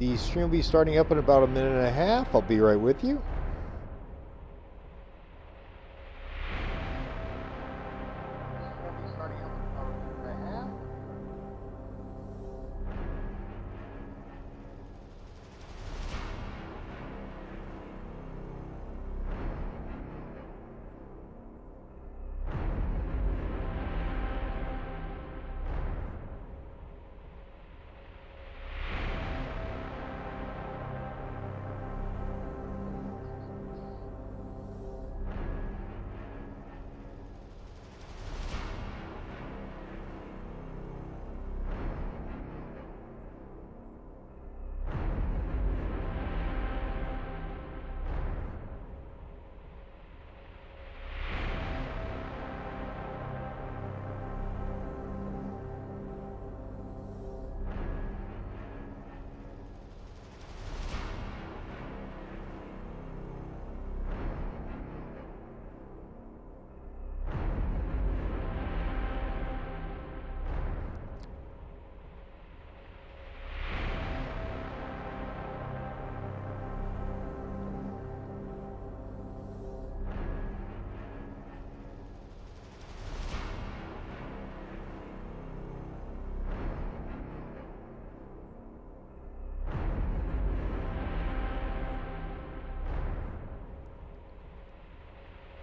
The stream will be starting up in about a minute and a half. I'll be right with you.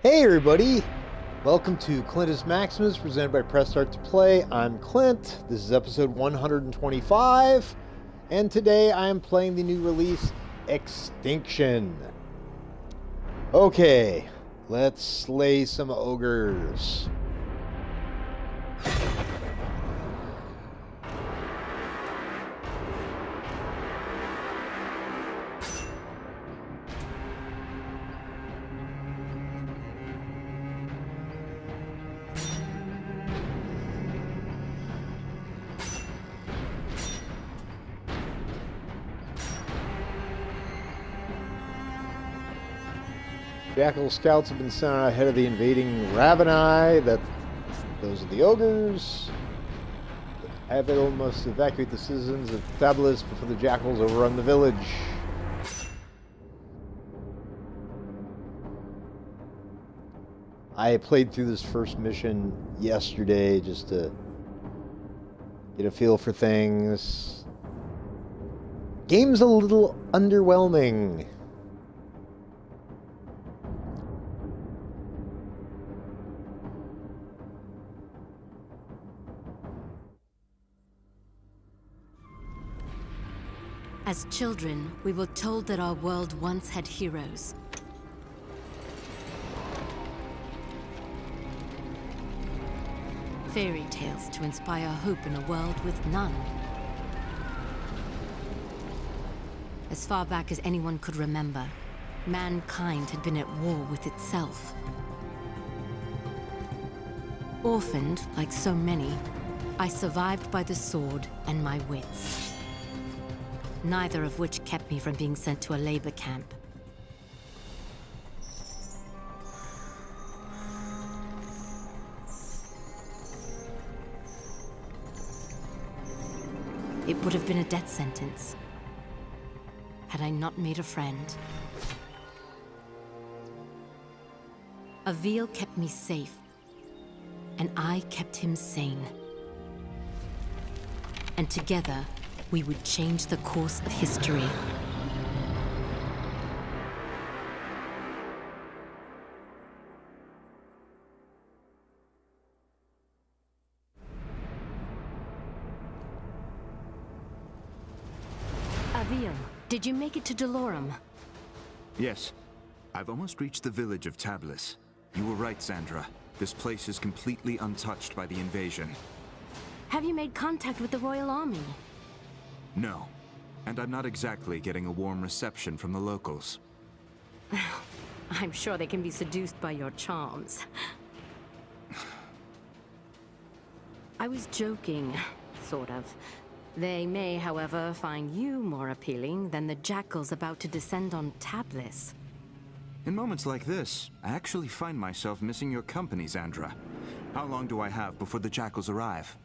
Hey everybody! Welcome to Clintus Maximus, presented by Press Start to Play. I'm Clint. This is episode 125, and today I am playing the new release, Extinction. Okay, let's slay some ogres. Jackal scouts have been sent out ahead of the invading Raveni. Those are the ogres. Avidal must evacuate the citizens of Fabulous before the jackals overrun the village. I played through this first mission yesterday just to get a feel for things. Game's a little underwhelming. As children, we were told that our world once had heroes. Fairy tales to inspire hope in a world with none. As far back as anyone could remember, mankind had been at war with itself. Orphaned, like so many, I survived by the sword and my wits. Neither of which kept me from being sent to a labor camp. It would have been a death sentence had I not made a friend. Avil kept me safe, and I kept him sane. And together, we would change the course of history. Avil, did you make it to Delorum? Yes. I've almost reached the village of Tablis. You were right, Sandra. This place is completely untouched by the invasion. Have you made contact with the Royal Army? No. And I'm not exactly getting a warm reception from the locals. I'm sure they can be seduced by your charms. I was joking, sort of. They may, however, find you more appealing than the jackals about to descend on Tablis. In moments like this, I actually find myself missing your company, Sandra. How long do I have before the jackals arrive?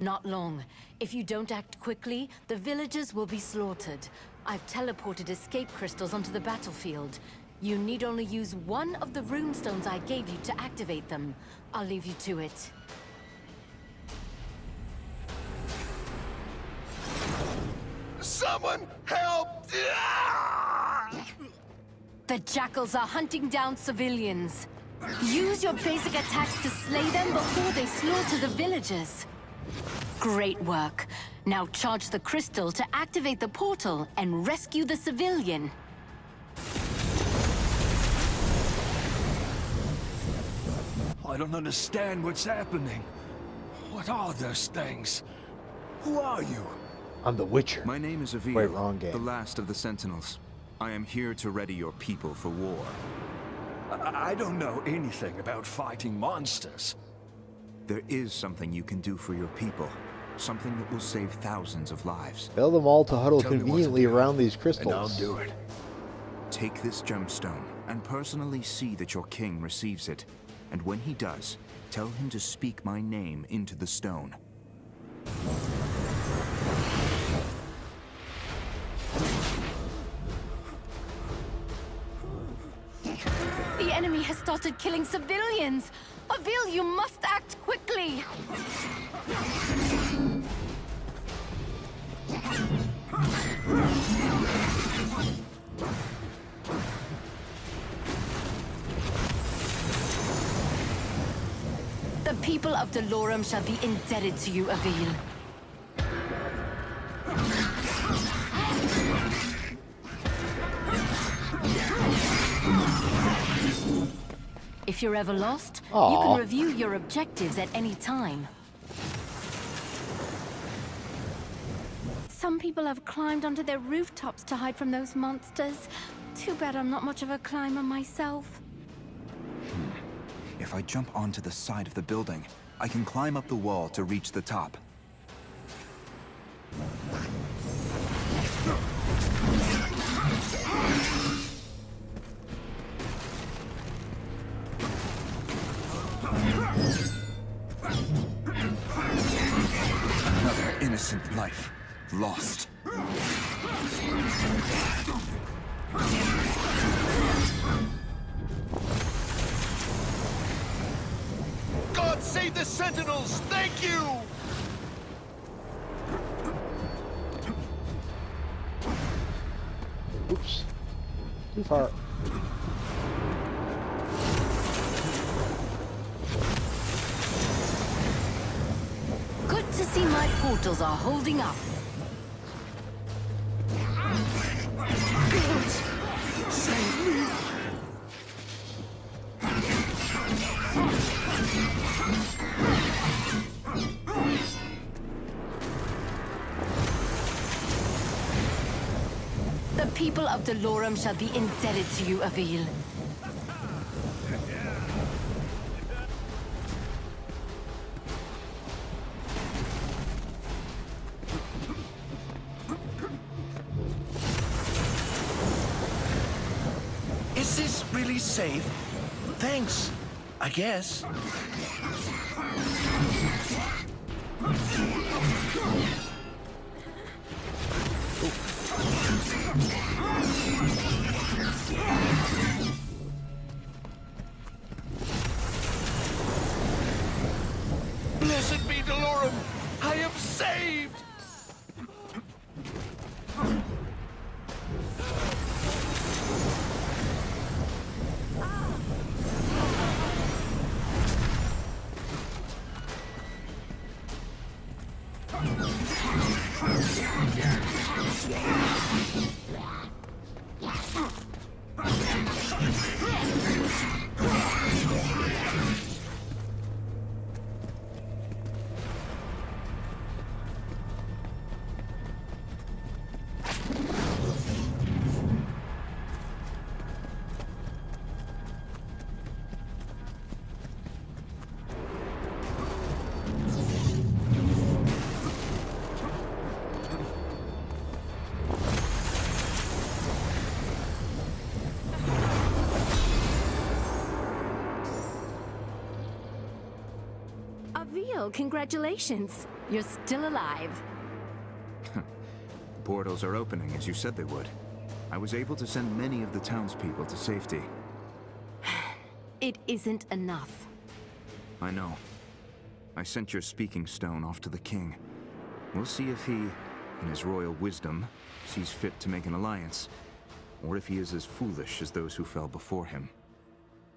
Not long. If you don't act quickly, the villagers will be slaughtered. I've teleported escape crystals onto the battlefield. You need only use one of the runestones I gave you to activate them. I'll leave you to it. Someone help! The jackals are hunting down civilians. Use your basic attacks to slay them before they slaughter the villagers. Great work. Now charge the crystal to activate the portal and rescue the civilian. I don't understand what's happening. What are those things? Who are you? I'm the Witcher. My name is Avil, Wait, wrong game. the last of the Sentinels. I am here to ready your people for war. I don't know anything about fighting monsters. There is something you can do for your people. Something that will save thousands of lives. Tell them all to huddle Tell me what to conveniently do, around these And crystals. I'll do it. Take this gemstone and personally see that your king receives it. And when he does, tell him to speak my name into the stone. The enemy has started killing civilians. Avil, you must act quickly. The people of Delorum shall be indebted to you, Avil. If you're ever lost, you Aw. can review your objectives at any time. Some people have climbed onto their rooftops to hide from those monsters. Too bad I'm not much of a climber myself. If I jump onto the side of the building, I can climb up the wall to reach the top. Another innocent life lost. God save the Sentinels! Thank you! Oops. Too far. Good to see my portals are holding up. Save me! The people of Delorum shall be indebted to you, Avil. Is this really safe? Thanks, I guess. Blessed be Delorum! I am saved! Avil, congratulations. You're still alive. Portals are opening as you said they would. I was able to send many of the townspeople to safety. It isn't enough. I know. I sent your speaking stone off to the king. We'll see if he, in his royal wisdom, sees fit to make an alliance, or if he is as foolish as those who fell before him.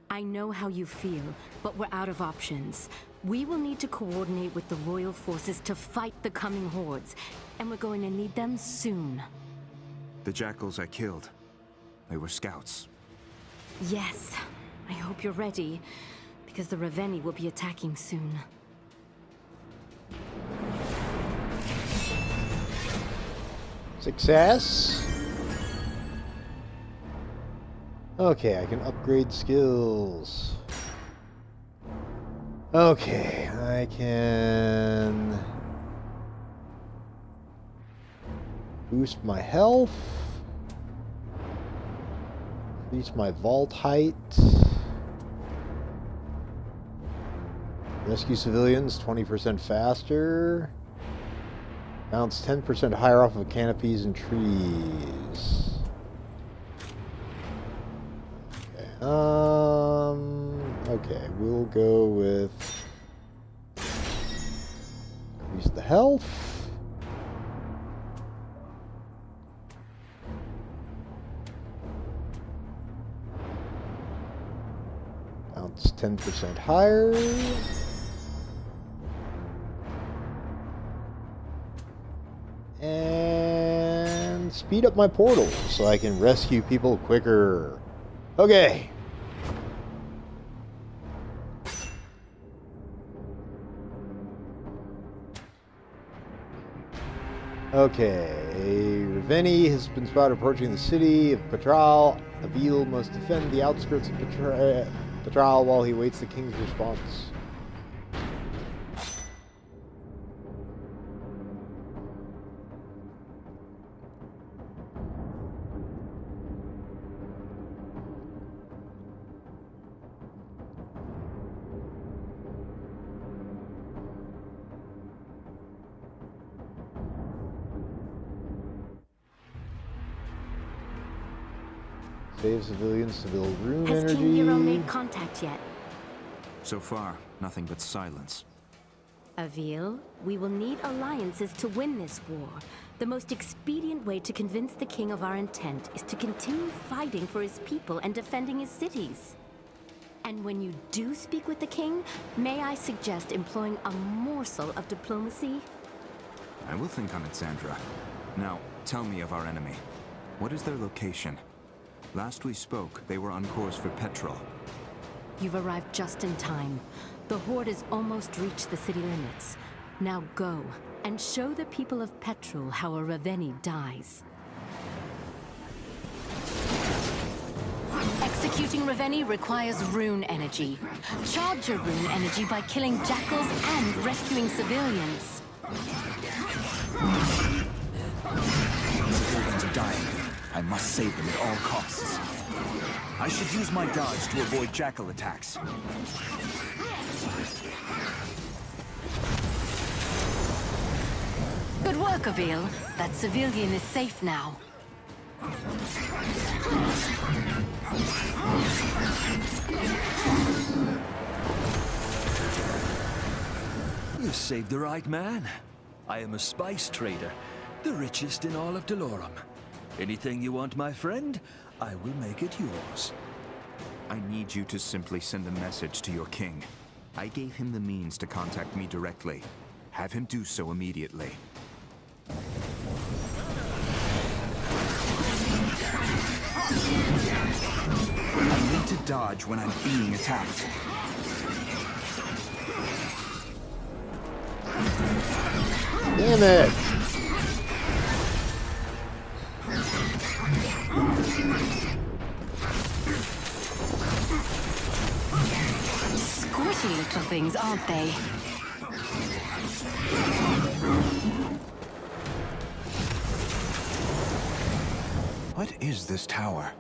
I know how you feel, but we're out of options. We will need to coordinate with the royal forces to fight the coming hordes, and we're going to need them soon. The jackals I killed, they were scouts. Yes, I hope you're ready, because the Raveni will be attacking soon. Success. Okay, I can upgrade skills. Okay, I can boost my health, increase my vault height, rescue civilians 20% faster, bounce 10% higher off of canopies and trees. Okay, we'll go with increase the health. Bounce 10% higher. And speed up my portal so I can rescue people quicker. Okay. Okay, Raveni has been spotted approaching the city of Patral. Avil must defend the outskirts of Patral while he waits the king's response. Save civilians to build rune energy. Has King Nero made contact yet? So far, nothing but silence. Avil, we will need alliances to win this war. The most expedient way to convince the king of our intent is to continue fighting for his people and defending his cities. And when you do speak with the king, may I suggest employing a morsel of diplomacy? I will think on it, Sandra. Now, tell me of our enemy. What is their location? Last we spoke, they were on course for Petrol. You've arrived just in time. The Horde has almost reached the city limits. Now go, and show the people of Petrol how a Raveni dies. Executing Raveni requires rune energy. Charge your rune energy by killing jackals and rescuing civilians. Civilians are dying. I must save them at all costs. I should use my dodge to avoid jackal attacks. Good work, Avil. That civilian is safe now. You saved the right man. I am a spice trader, the richest in all of Delorum. Anything you want, my friend, I will make it yours. I need you to simply send a message to your king. I gave him the means to contact me directly. Have him do so immediately. I need to dodge when I'm being attacked. Damn it! Squishy little things, aren't they? What is this tower?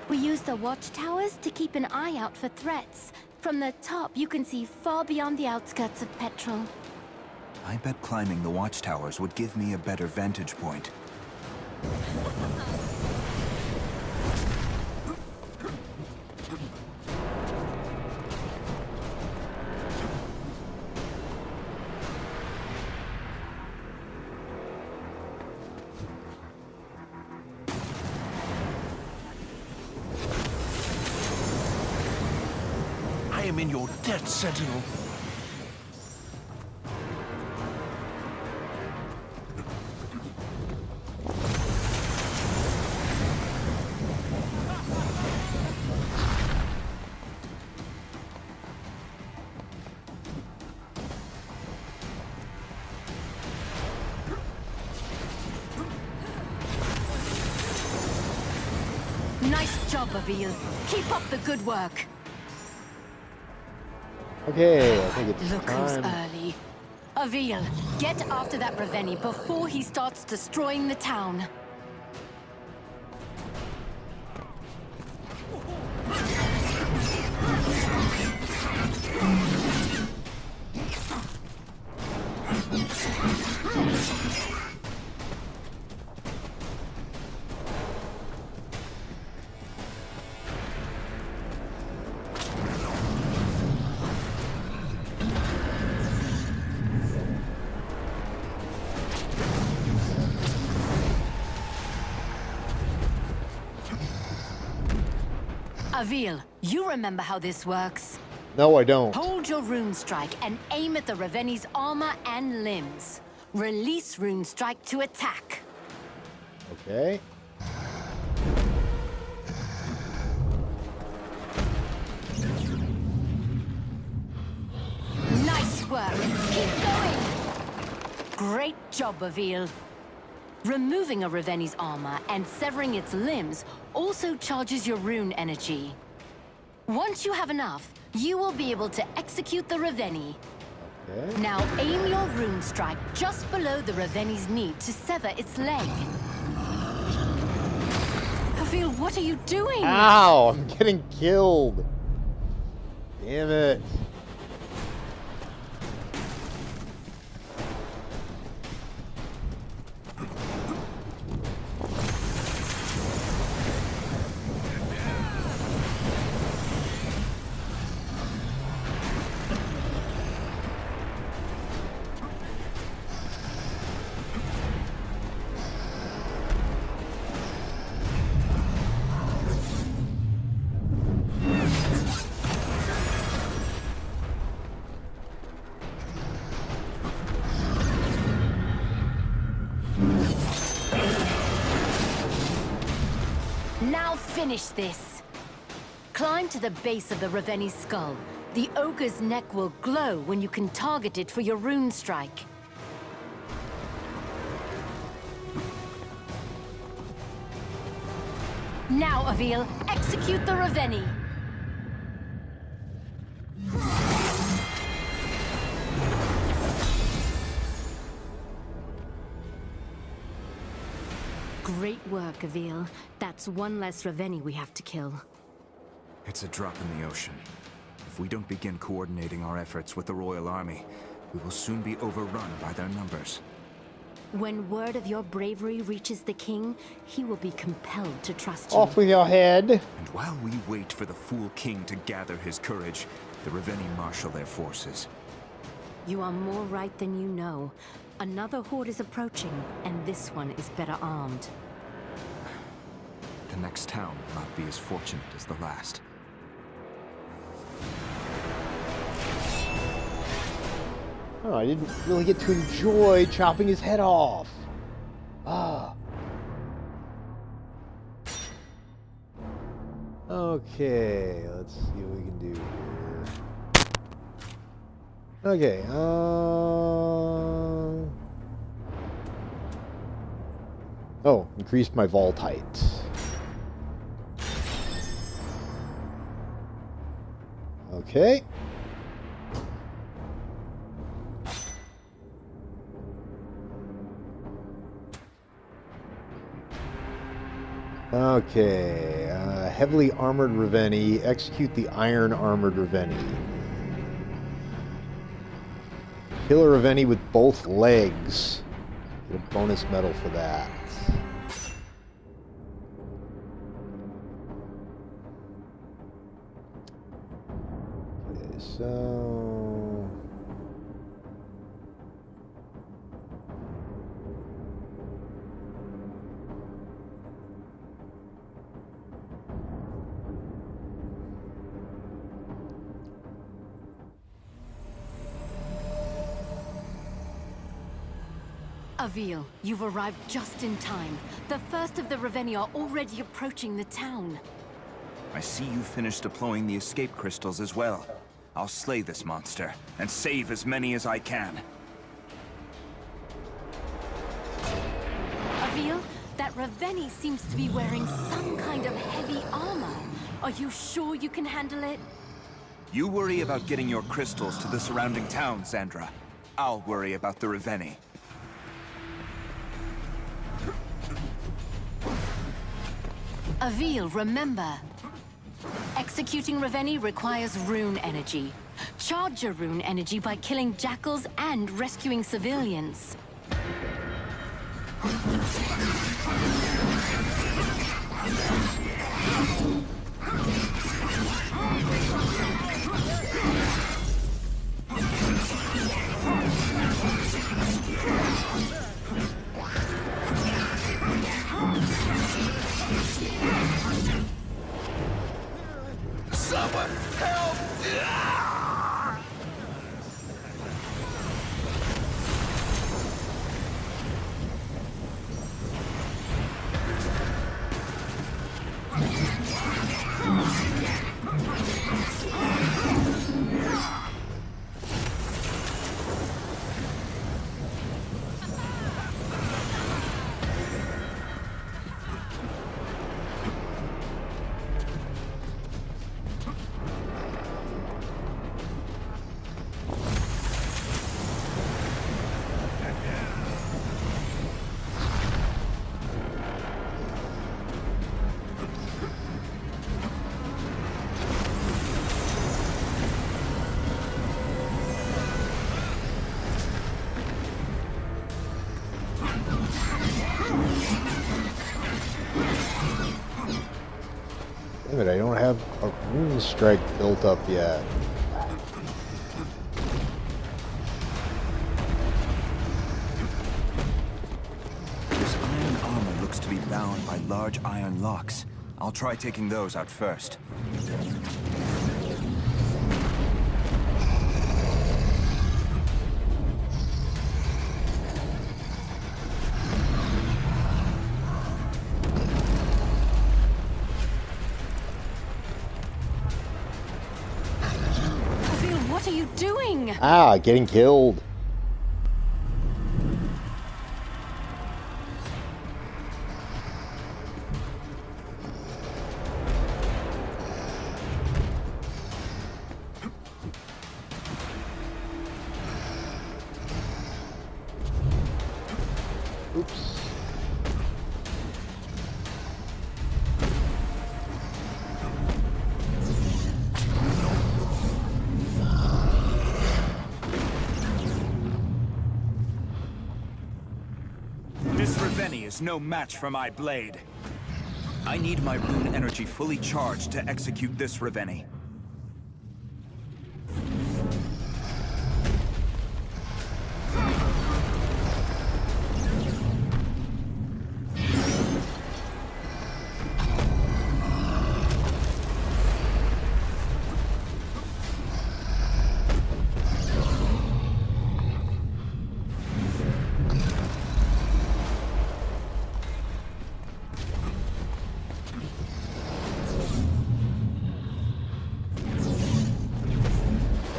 We use the watchtowers to keep an eye out for threats. From the top, you can see far beyond the outskirts of Petrol. I bet climbing the watchtowers would give me a better vantage point. I am in your debt, Sentinel. Nice job, Avil. Keep up the good work. Okay, I think it's Look who's time. early. Avil, get after that Raveni before he starts destroying the town. Avil, you remember how this works. No, I don't. Hold your rune strike and aim at the Raveni's armor and limbs. Release rune strike to attack. Okay. Nice work. Keep going. Great job, Avil. Removing a Raveni's armor and severing its limbs also charges your rune energy. Once you have enough, you will be able to execute the Raveni. Okay. Now aim your rune strike just below the Raveni's knee to sever its leg. Avil, what are you doing? Ow! I'm getting killed. Damn it. Now finish this. Climb to the base of the Raveni's skull. The ogre's neck will glow when you can target it for your rune strike. Now, Avil, execute the Raveni. Great work, Avil. That's one less Raveni we have to kill. It's a drop in the ocean. If we don't begin coordinating our efforts with the Royal Army, we will soon be overrun by their numbers. When word of your bravery reaches the king, he will be compelled to trust you. Off with your head. And while we wait for the fool king to gather his courage, the Raveni marshal their forces. You are more right than you know. Another horde is approaching, and this one is better armed. The next town will not be as fortunate as the last. Oh, I didn't really get to enjoy chopping his head off. Ah. Okay, let's see what we can do here. Okay, oh, increased my vault height. Okay. Okay, heavily armored Raveni. Execute the iron armored Raveni. Kill a Reveni with both legs. Get a bonus medal for that. Okay, so... Avil, you've arrived just in time. The first of the Reveni are already approaching the town. I see you finished deploying the escape crystals as well. I'll slay this monster, and save as many as I can. Avil, that Reveni seems to be wearing some kind of heavy armor. Are you sure you can handle it? You worry about getting your crystals to the surrounding town, Sandra. I'll worry about the Reveni. Avil, remember, executing Reveni requires rune energy. Charge your rune energy by killing jackals and rescuing civilians. Someone help! Damn it, I don't have a rune strike built up yet. This iron armor looks to be bound by large iron locks. I'll try taking those out first. What are you doing? Ah, getting killed. Oops. This Reveni is no match for my blade. I need my rune energy fully charged to execute this Reveni.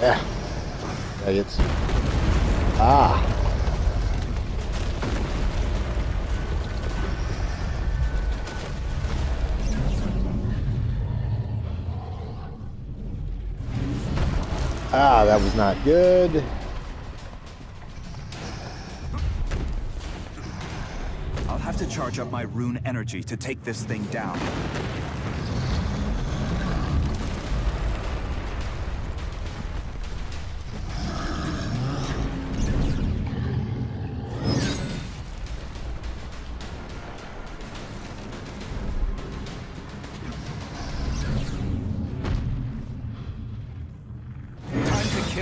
Yeah. It's... Ah. Ah, that was not good. I'll have to charge up my rune energy to take this thing down.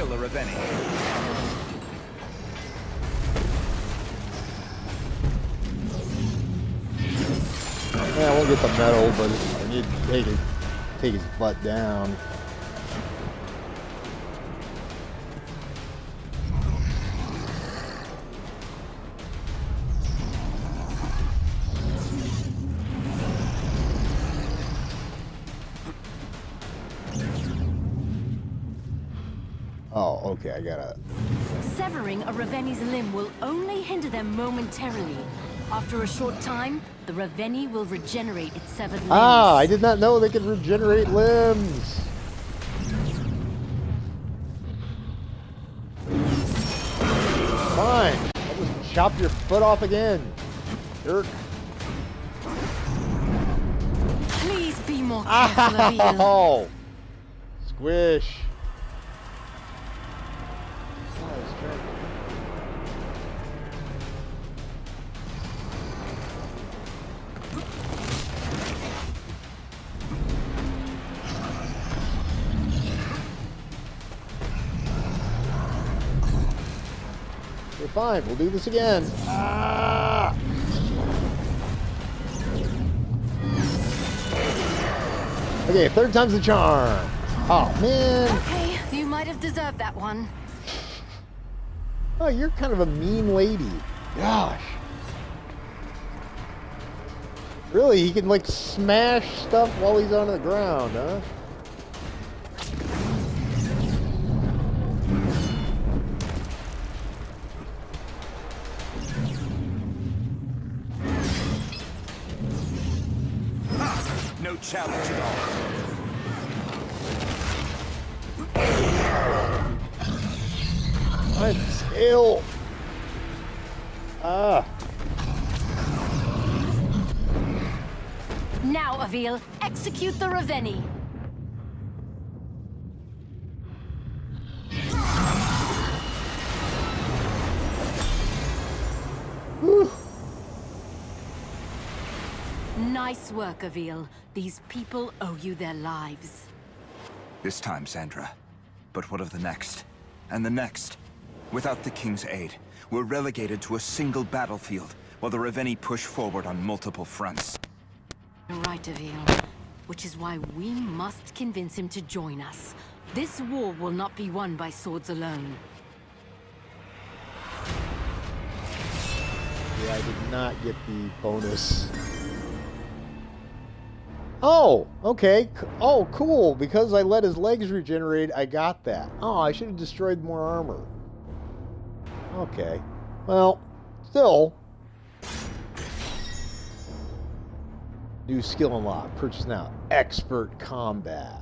kill a Reveni. Yeah, I won't get the medal, but I need to take his butt down. Oh, okay, I gotta... Severing a Reveni's limb will only hinder them momentarily. After a short time, the Reveni will regenerate its severed limbs. Ah, I did not know they could regenerate limbs. Fine. I'll just chop your foot off again. Jerk. Please be more careful, Avil. Oh! Squish. Okay, fine, we'll do this again. Ah! Okay, third time's the charm. Oh, man. Okay, you might have deserved that one. Oh, you're kind of a mean lady. Gosh. Really, he can, like, smash stuff while he's on the ground, huh? No challenge at all. I'm still. Ah. Now, Avil, execute the Reveni. Whew. Nice work, Avil. These people owe you their lives. This time, Sandra. But what of the next? And the next? Without the King's aid, we're relegated to a single battlefield, while the Reveni push forward on multiple fronts. You're right, Avil. Which is why we must convince him to join us. This war will not be won by swords alone. Yeah, I did not get the bonus. Oh, okay. Oh, cool. Because I let his legs regenerate, I got that. Oh, I should have destroyed more armor. Okay. Well, still. New skill unlocked. Purchase now. Expert combat.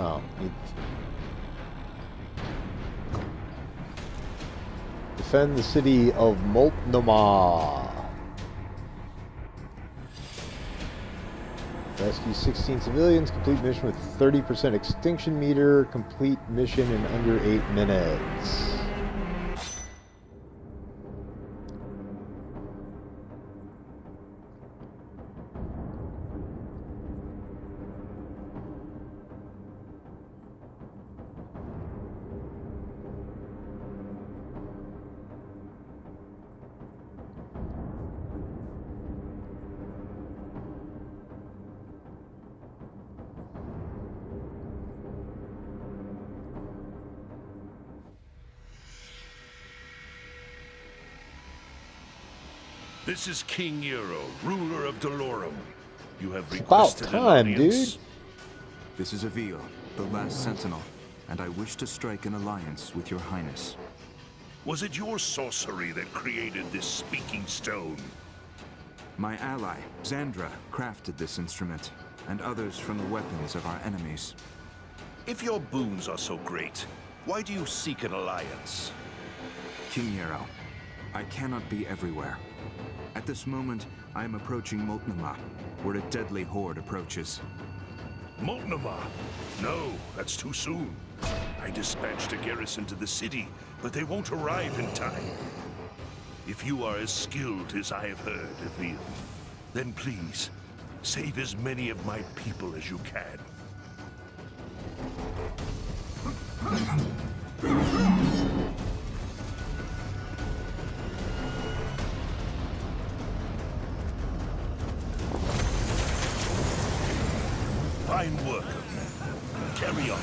Oh, defend the city of Multnomah. Rescue 16 civilians. Complete mission with 30% extinction meter. Complete mission in under 8 minutes. This is King Nero, ruler of Dolorum. You have It's about requested time, an audience. dude. This is Avil, the last sentinel, and I wish to strike an alliance with your highness. Was it your sorcery that created this speaking stone? My ally, Xandra, crafted this instrument, and others from the weapons of our enemies. If your boons are so great, why do you seek an alliance? King Yarrow, I cannot be everywhere. At this moment, I am approaching Multnomah, where a deadly horde approaches. Multnomah? No, that's too soon. I dispatched a garrison to the city, but they won't arrive in time. If you are as skilled as I have heard, Avil, then please, save as many of my people as you can. Fine work. Carry on.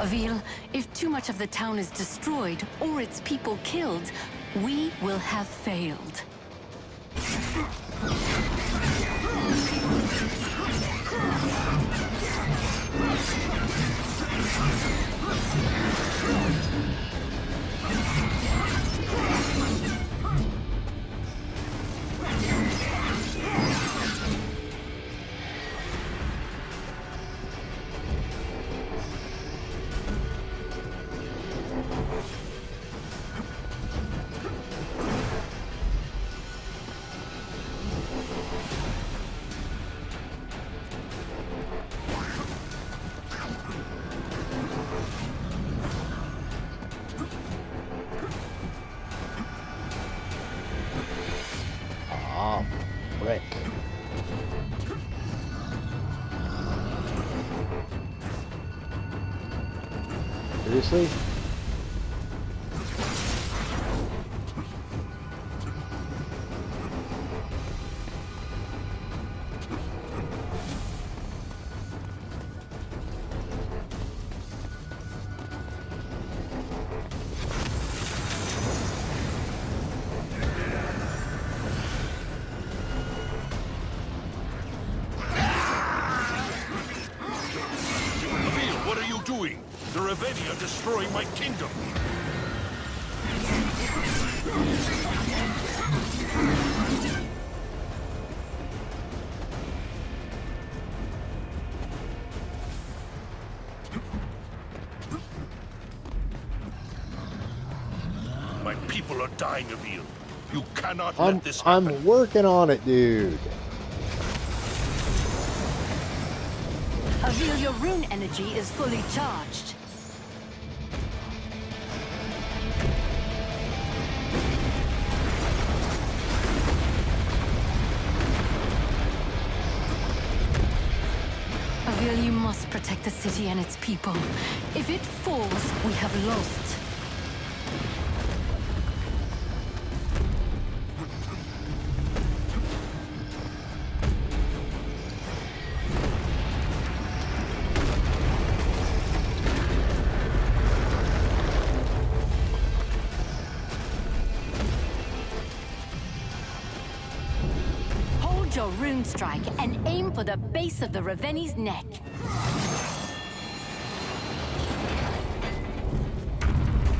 Avil, if too much of the town is destroyed or its people killed, we will have failed. Ah, frick. Seriously? What are you doing? The Reveni are destroying my kingdom. My people are dying, Avil. You cannot let this happen. I'm working on it, dude. Avil, your rune energy is fully charged. Avil, you must protect the city and its people. If it falls, we have lost. Your rune strike and aim for the base of the Reveni's neck.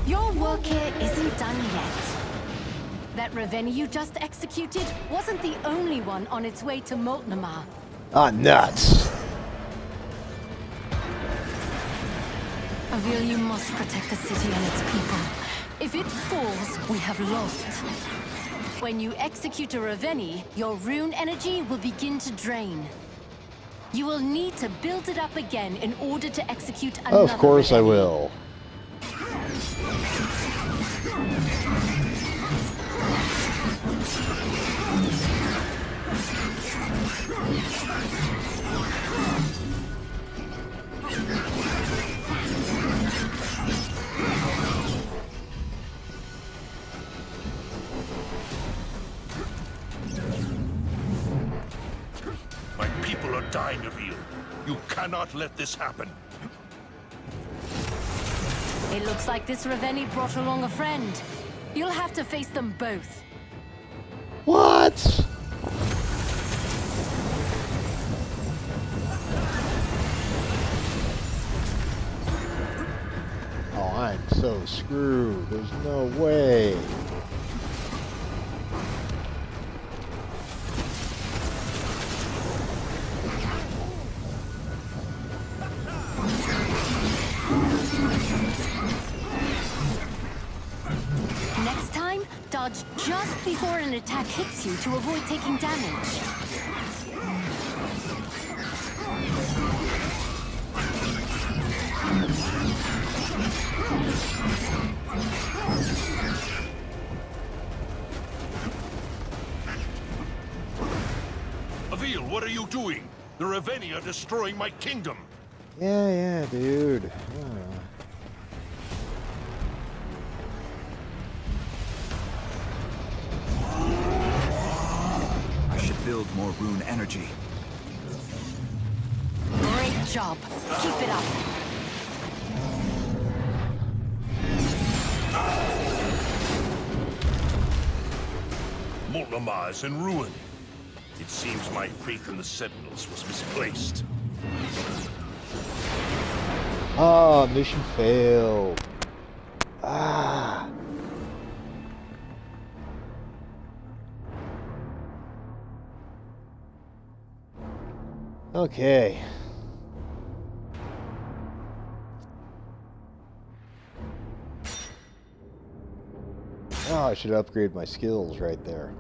Your work here isn't done yet. That Reveni you just executed wasn't the only one on its way to Multnomah. Ah, nuts. Avil, you must protect the city and its people. If it falls, we have lost. When you execute a Reveni, your rune energy will begin to drain. You will need to build it up again in order to execute another Of course I Reveni. will. My people are dying, Avil. You cannot let this happen. It looks like this Reveni brought along a friend. You'll have to face them both. What? Oh, I'm so screwed. There's no way. Next time, dodge just before an attack hits you to avoid taking damage. Avil, what are you doing? The Reveni are destroying my kingdom. Yeah, dude. I should build more rune energy. Great job. Keep it up. Multnomah is in ruin. It seems my faith in the Sentinels was misplaced. Ah, mission failed. Ah. Okay. Oh, I should upgrade my skills right there.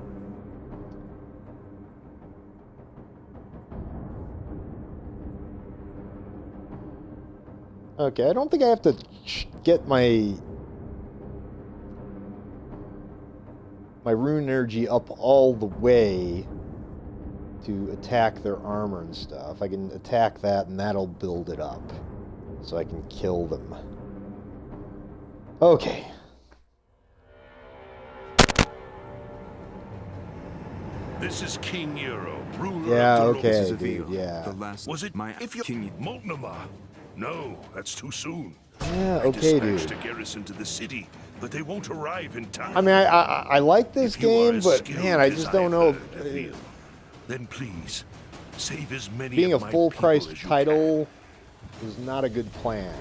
Okay, I don't think I have to get my rune energy up all the way to attack their armor and stuff. I can attack that and that'll build it up so I can kill them. Okay. This is King Euro, ruler Yeah, of the okay, This is dude, Avil, yeah. the last Was it my if you king? Multnomah? No, that's too soon. Yeah, I okay, dispatched dude. a garrison to the city, but they won't arrive in time. I mean, I like this If you are game, as but skilled man, I as just I don't have know. heard, Avil, then please save as many Being a of my full-price people as you title is not a good plan.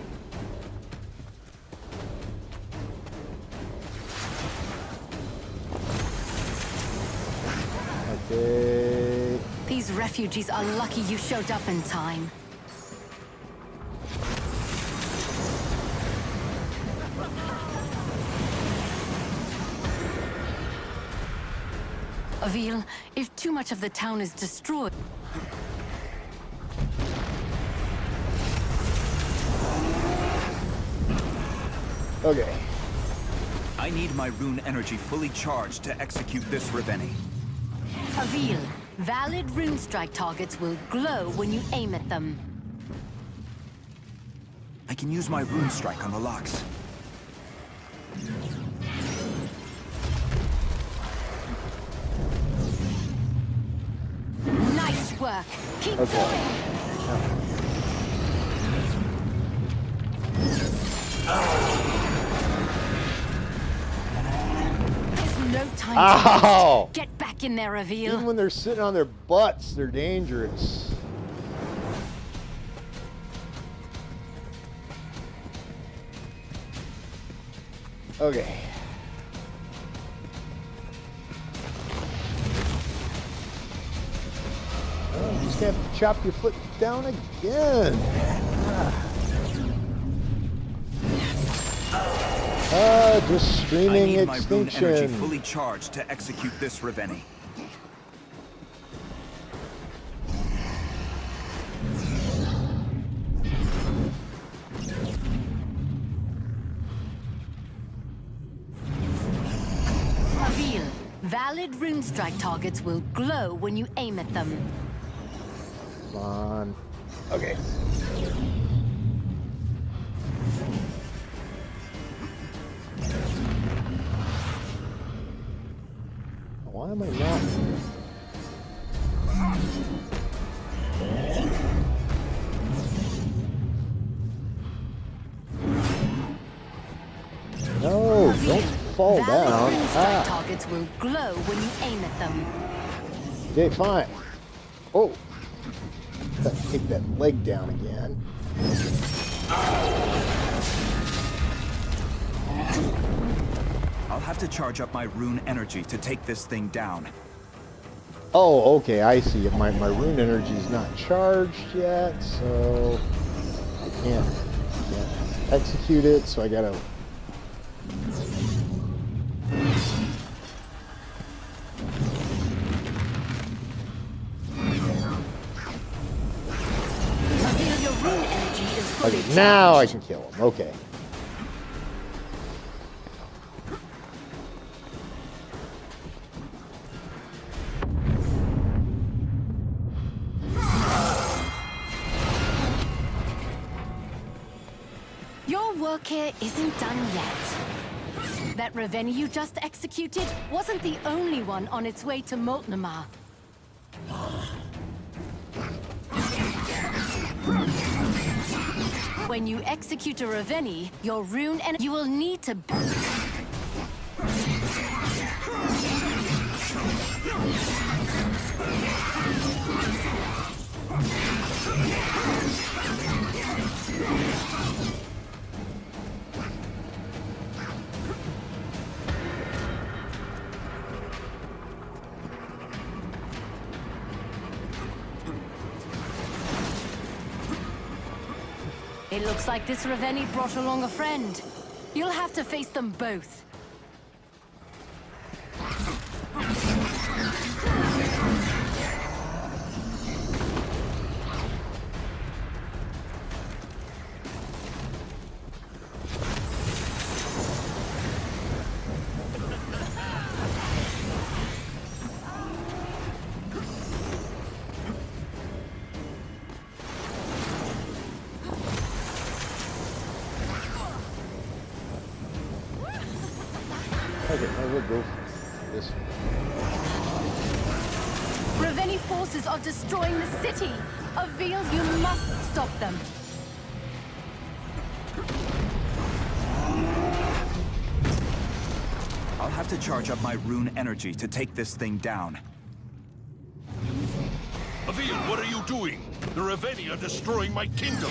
Okay. These refugees are lucky you showed up in time. Avil, if too much of the town is destroyed... Okay. I need my rune energy fully charged to execute this Reveni. Avil, valid rune strike targets will glow when you aim at them. I can use my rune strike on the locks. Nice work. Keep Okay. going. There's no time to Ow! waste. Get back in there, Avil. Even when they're sitting on their butts, they're dangerous. Okay. Oh, you just have to chop your foot down again. Just I screaming need my rune energy Extinction. fully charged to execute this Reveni. Avil, valid rune strike targets will glow when you aim at them. Come on. Okay. Why am I not? No, don't fall Valid down. rune strike targets will glow when you aim at them. Okay, fine. Oh. Let's take that leg down again. I'll have to charge up my rune energy to take this thing down. Oh, okay, I see. My rune energy is not charged yet, so I can't execute it, so I gotta... Until your rune energy is fully Okay, now I charged. can kill him. Okay. Your work here isn't done yet. That Ravenni you just executed wasn't the only one on its way to Moltnamar. When you execute a Ravenni, your rune and you will need to... It looks like this Ravenni brought along a friend. You'll have to face them both. Okay, I will go for this one. Ravenni forces are destroying the city. Avil, you must stop them. I'll have to charge up my rune energy to take this thing down. Avil, what are you doing? The Ravenni are destroying my kingdom.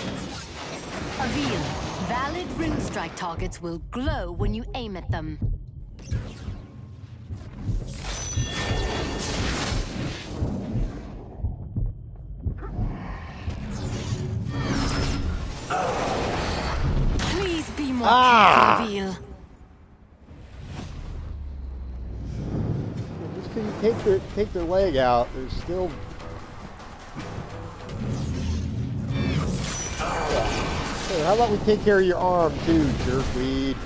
Avil, valid rune strike targets will glow when you aim at them. Please be more careful, Avil. Just because you take their leg out, there's still... Hey, how about we take care of your arm too, jerkweed?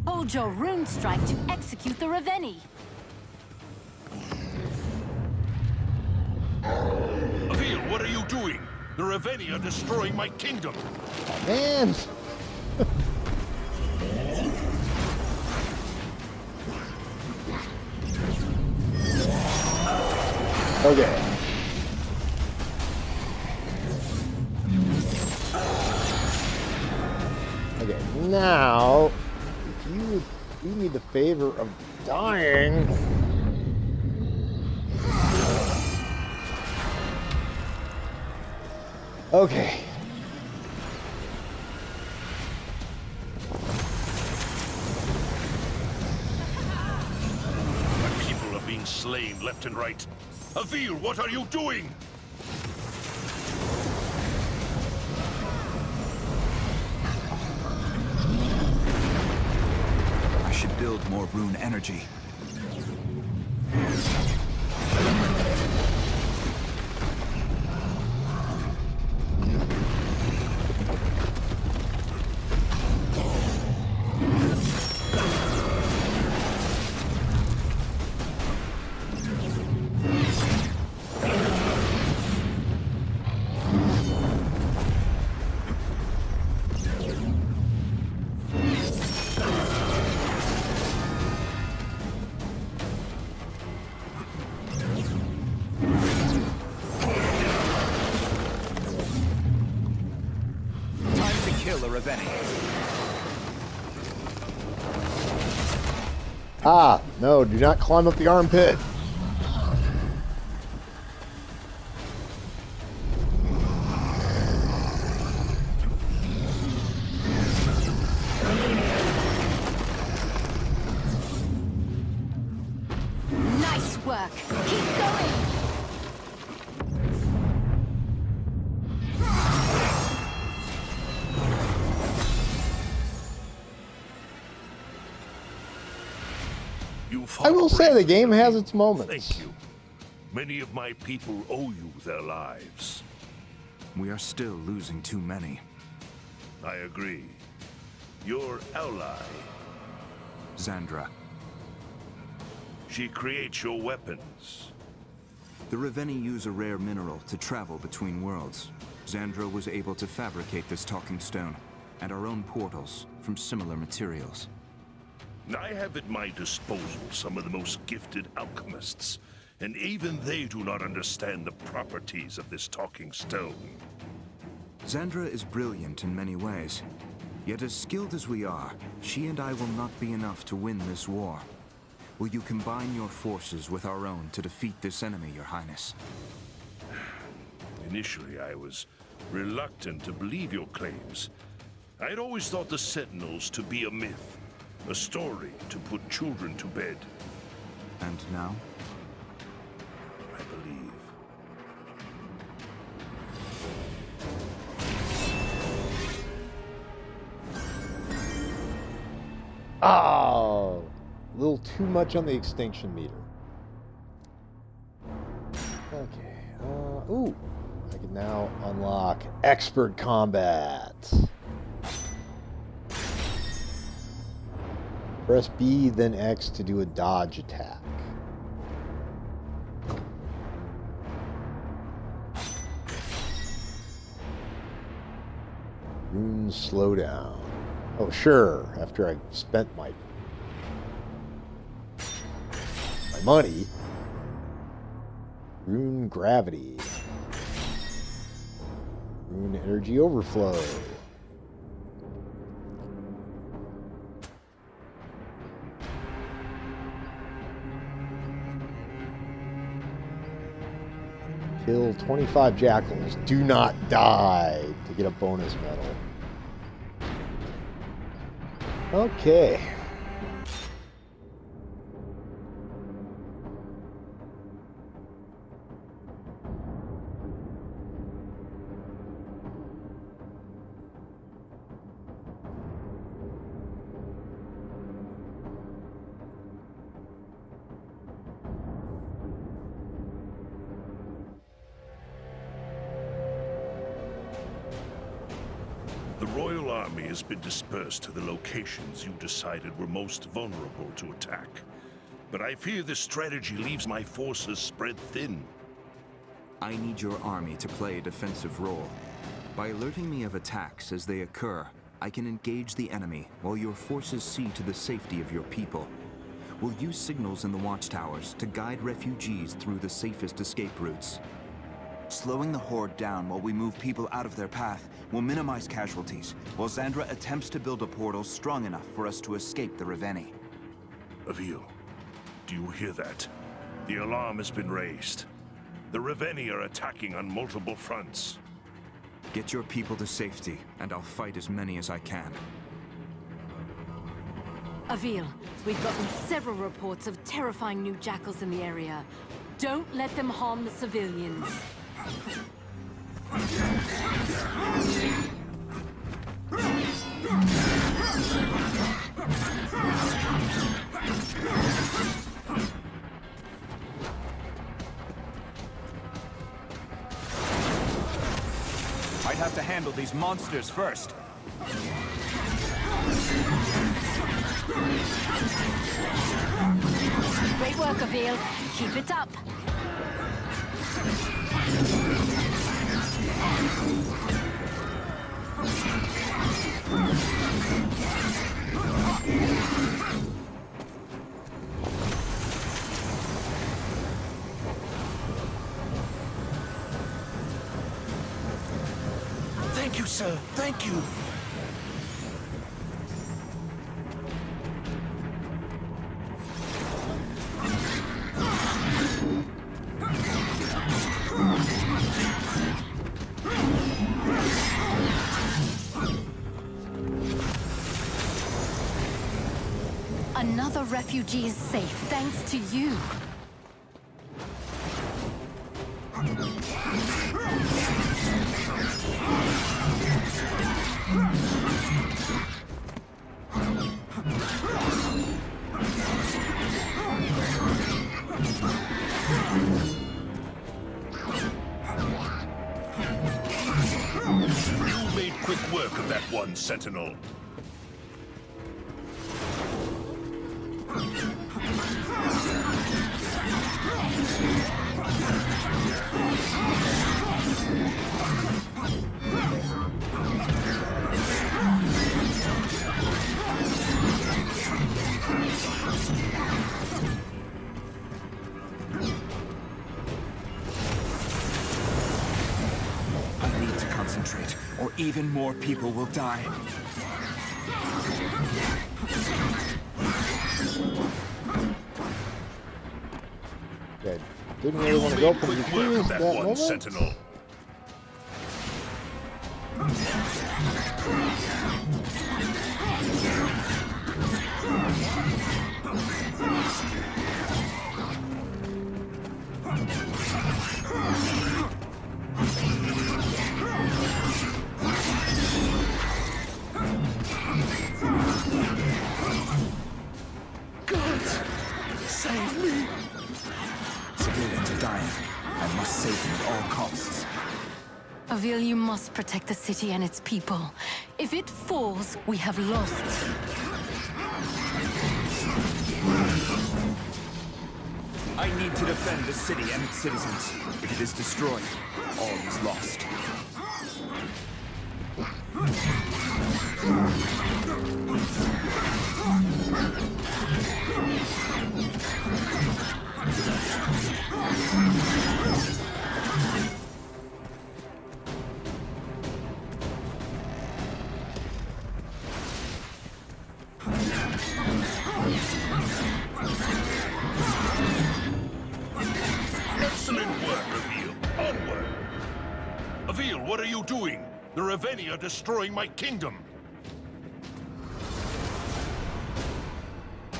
Hold your rune strike to execute the Ravenni. Avil, what are you doing? The Ravenni are destroying my kingdom. Man! Okay. Okay, now, if you would do me the favor of dying... Okay. My people are being slain left and right. Avil, what are you doing? I should build more rune energy. Ah, no, do not climb up the armpit. Nice work. Keep going. You fought I will say the bravely, game has Avil. its moments. Thank you. Many of my people owe you their lives. We are still losing too many. I agree. Your ally, Xandra. she creates your weapons. The Reveni use a rare mineral to travel between worlds. Xandra was able to fabricate this talking stone, and our own portals, from similar materials. I have at my disposal some of the most gifted alchemists, and even they do not understand the properties of this talking stone. Xandra is brilliant in many ways. Yet as skilled as we are, she and I will not be enough to win this war. Will you combine your forces with our own to defeat this enemy, Your Highness? Initially, I was reluctant to believe your claims. I had always thought the Sentinels to be a myth, a story to put children to bed. And now? I believe. Oh, a little too much on the extinction meter. Okay. Ooh, I can now unlock expert combat. Press B, then X to do a dodge attack. Rune slowdown. Oh, sure. After I spent my money. Rune gravity. Rune energy overflow. Kill 25 jackals. Do not die to get a bonus medal. Okay. The Royal Army has been dispersed to the locations you decided were most vulnerable to attack. But I fear this strategy leaves my forces spread thin. I need your army to play a defensive role. By alerting me of attacks as they occur, I can engage the enemy while your forces see to the safety of your people. We'll use signals in the watchtowers to guide refugees through the safest escape routes. Slowing the Horde down while we move people out of their path will minimize casualties, while Xandra attempts to build a portal strong enough for us to escape the Reveni. Avil, do you hear that? The alarm has been raised. The Reveni are attacking on multiple fronts. Get your people to safety, and I'll fight as many as I can. Avil, we've gotten several reports of terrifying new jackals in the area. Don't let them harm the civilians. I'd have to handle these monsters first. Great work, Avil. Keep it up. Thank you, sir. Thank you. refugees safe thanks to you. You made quick work of that one, Sentinel. I need to concentrate, or even more people will die. Okay. Didn't really want to go for the Quick work defuse of that that one, moment. Sentinel. Save me! Civilians are dying. I must save them at all costs. Avil, you must protect the city and its people. If it falls, we have lost. I need to defend the city and its citizens. If it is destroyed, all is lost. Excellent work, Avil. Onward. Avil, what are you doing? The Reveni are destroying my kingdom.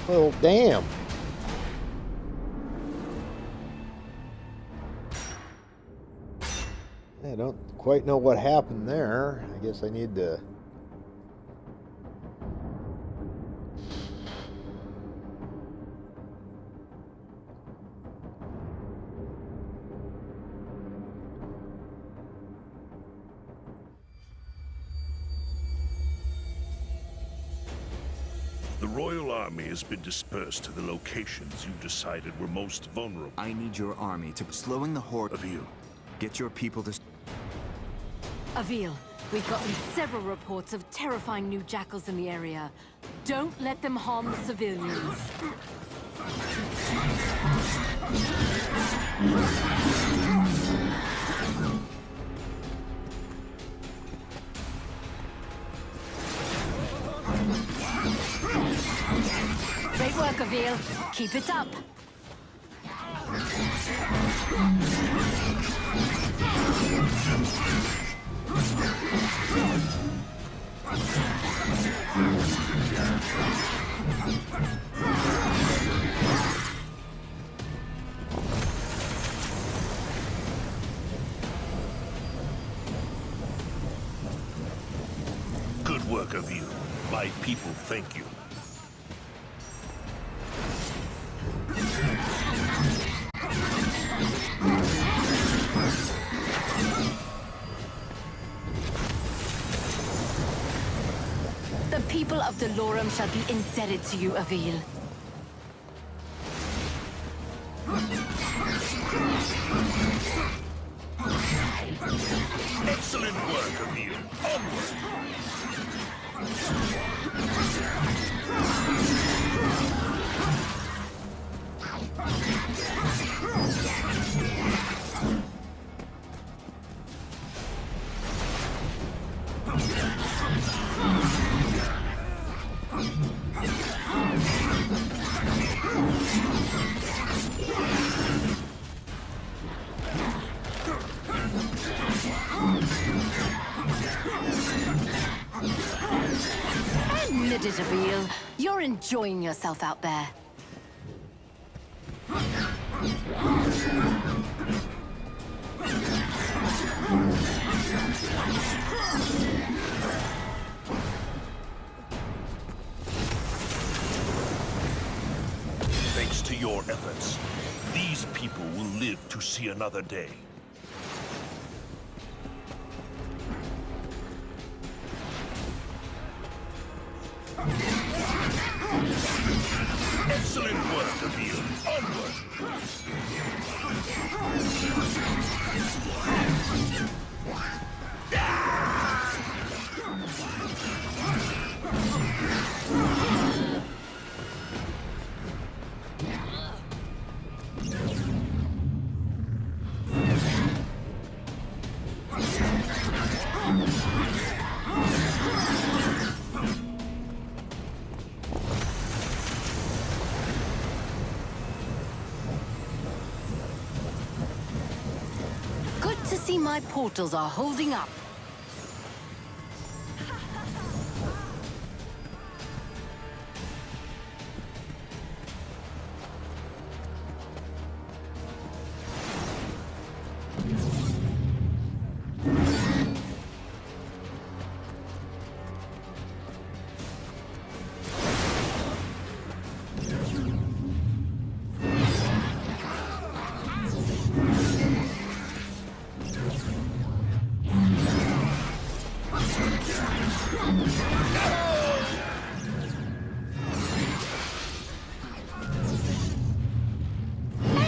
Well, damn. I don't quite know what happened there. I guess I need to... The Royal Army has been dispersed to the locations you decided were most vulnerable. I need your army to... Slowing the horde... Avil, Get your people to... Avil, we've gotten several reports of terrifying new jackals in the area. Don't let them harm the civilians. Great work, Avil. Keep it up. good work, Avil. My people thank you. The people of Delorum shall be indebted to you, Avil. Excellent work, Avil. Onward! Admit it, Avil. You're enjoying yourself out there. Thanks to your efforts, these people will live to see another day. Excellent work, Emil. Onward! Good to see my portals are holding up.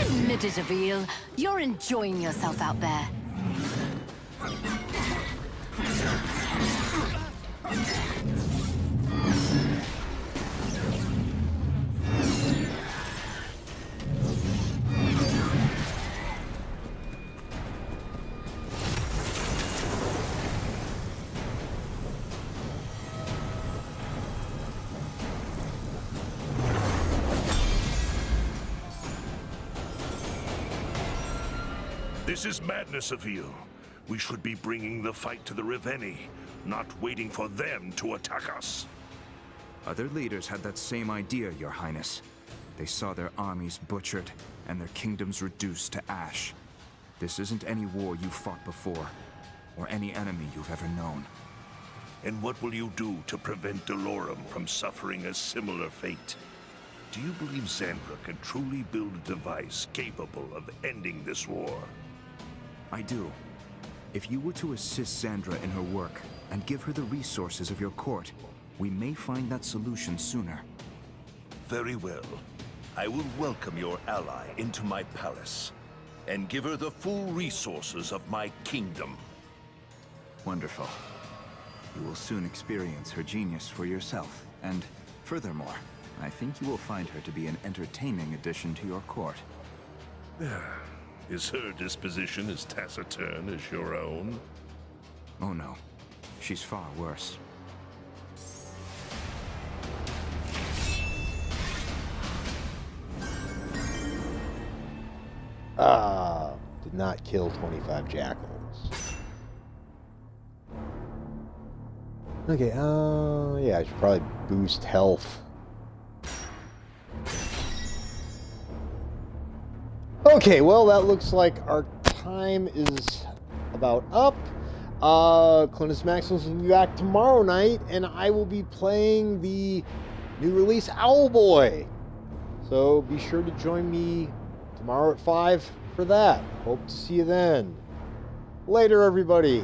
Admit it, Avil. You're enjoying yourself out there. This is madness, Avil. We should be bringing the fight to the Riveni, not waiting for them to attack us. Other leaders had that same idea, Your Highness. They saw their armies butchered and their kingdoms reduced to ash. This isn't any war you've fought before, or any enemy you've ever known. And what will you do to prevent Delorum from suffering a similar fate? Do you believe Xandra can truly build a device capable of ending this war? I do. If you were to assist Xandra in her work and give her the resources of your court, we may find that solution sooner. Very well. I will welcome your ally into my palace and give her the full resources of my kingdom. Wonderful. You will soon experience her genius for yourself, and furthermore, I think you will find her to be an entertaining addition to your court. Is her disposition as taciturn as your own? Oh no, she's far worse. Did not kill 25 jackals. Okay, yeah, I should probably boost health. Okay, well, that looks like our time is about up. Clintus Maximus will be back tomorrow night, and I will be playing the new release Owlboy. So be sure to join me tomorrow at 5 for that. Hope to see you then. Later, everybody.